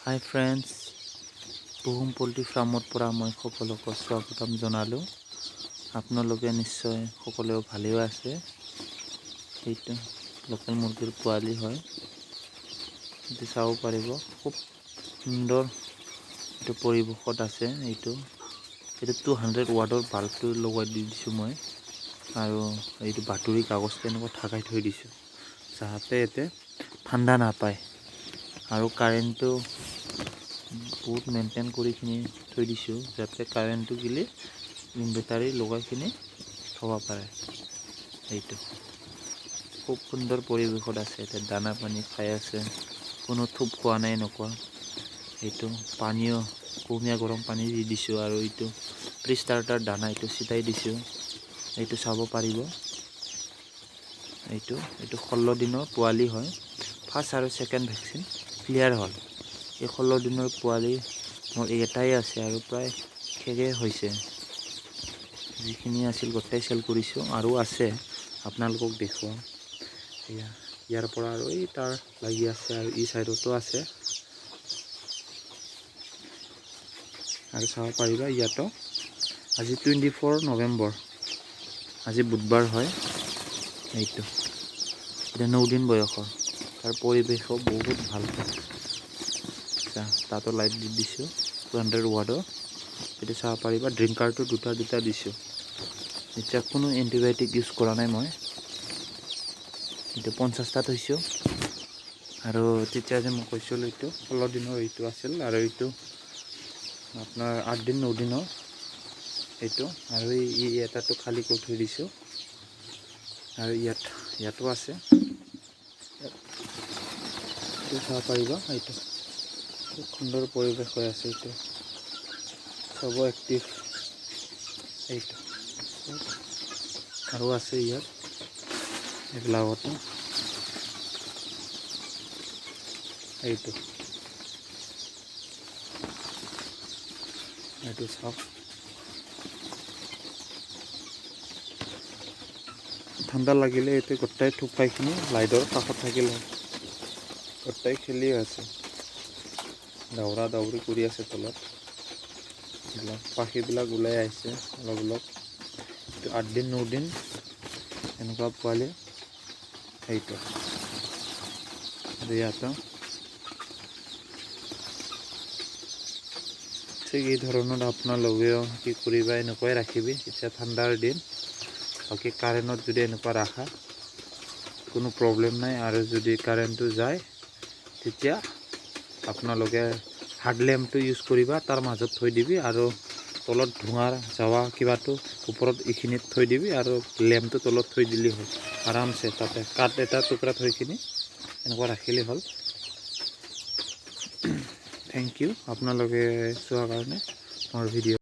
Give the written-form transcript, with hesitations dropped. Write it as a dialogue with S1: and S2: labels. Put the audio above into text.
S1: Hi friends, Buhum Poultry Farmত পৰা মই সকলোকে স্বাগতম জনালোঁ। আপোনালোকে নিশ্চয় সকলোৱে ভালেই আছে। এইটো লোকেল মুৰ্গীৰ পোৱালি হয়। এইটো চাব পাৰিব, খুব সুন্দৰ এইটো পৰিৱেশত আছে। এইটো 200 ৱাটৰ বাল্বটো লগাই দিছোঁ মই, আৰু এইটো বাতৰি কাগজটো এনেকৈ ঢাকাই থৈ দিছোঁ যাতে ইয়াতে ঠাণ্ডা নাপায়, আৰু কাৰেণ্টটো বহুত মেইনটেইন কৰি কিনি থৈ দিছোঁ যাতে কাৰেণ্টটো গ'লে ইনভাৰ্টাৰ লগাই কিনি থ'ব পাৰে। এইটো খুব সুন্দৰ পৰিৱেশত আছে। এতিয়া দানা পানী খাই আছে, কোনো থোপ খোৱা নাই এনেকুৱা। এইটো পানীও কুহুমীয়া গৰম পানী দি দিছোঁ, আৰু এইটো প্ৰিষ্টাৰ্টাৰ দানা এইটো ছিটাই দিছোঁ। এইটো চাব পাৰিব। এইটো 16 দিনৰ পোৱালি হয়। ফাৰ্ষ্ট আৰু ছেকেণ্ড ভেকচিন ক্লিয়াৰ হ'ল। এই 16 দিনৰ পোৱালি মোৰ এটাই আছে, আৰু প্ৰায় শেষে হৈছে। যিখিনি আছিল গোটেই চেল কৰিছোঁ, আৰু আছে আপোনালোকক দেখুৱাম। ইয়াৰ পৰা আৰু এই তাৰ লাগি আছে, আৰু এই চাইডতো আছে, আৰু চাব পাৰিবা। ইয়াতো আজি 24 নৱেম্বৰ, আজি বুধবাৰ হয়। এইটো এতিয়া 9 দিন বয়সৰ, তাৰ পৰিৱেশো বহুত ভাল। তাতো লাইট দি দিছোঁ 200 ৱাটৰ। এইটো চাব পাৰিবা। ড্ৰিংকাৰটো দুটা দিছোঁ। এতিয়া কোনো এণ্টিবায়'টিক ইউজ কৰা নাই মই। এইটো 50টা থৈছোঁ, আৰু তেতিয়া যে মই কৈছিলোঁ এইটো 16 দিনৰ এইটো আছিল, আৰু এইটো আপোনাৰ 8 দিন 9 দিনৰ এইটো, আৰু এই এটাটো খালী কৰি থৈ দিছোঁ, আৰু ইয়াতো আছে। এইটো চাব পাৰিবা। এইটো খুব সুন্দৰ পৰিৱেশ হৈ আছে। এইটো চব এক্টিভ। এইটো আৰু আছে ইয়াত এইবিলাকতো। এইটো চাওক। ঠাণ্ডা লাগিলে এইটো গোটেই থোপাইখিনি লাইটৰ কাষত থাকিলে গোটেই খেলি আছে, দৌৰা দৌৰি কৰি আছে তলত। এইবিলাক পাখিবিলাক ওলাই আহিছে অলপ অলপ। এইটো 8 দিন 9 দিন এনেকুৱা পোৱালি। এইটো ইয়াতো ঠিক এই ধৰণৰ আপোনালোকেও কি কৰিবা, এনেকুৱাই ৰাখিবি। এতিয়া ঠাণ্ডাৰ দিন, বাকী কাৰেণ্টত যদি এনেকুৱা ৰাখা কোনো প্ৰব্লেম নাই। আৰু যদি কাৰেণ্টটো যায় তেতিয়া আপোনালোকে হাৰ্ড লেম্পটো ইউজ কৰিবা, তাৰ মাজত থৈ দিবি, আৰু তলত ধোঁৱাৰ যাৱা কিবাটো ওপৰত এইখিনিত থৈ দিবি, আৰু লেম্পটো তলত থৈ দিলেই হ'ল আৰামছে। তাতে কাঠ এটা টুকুৰা থৈ কিনি এনেকুৱা ৰাখিলেই হ'ল। থেংক ইউ আপোনালোকে চোৱাৰ কাৰণে মোৰ ভিডিঅ'।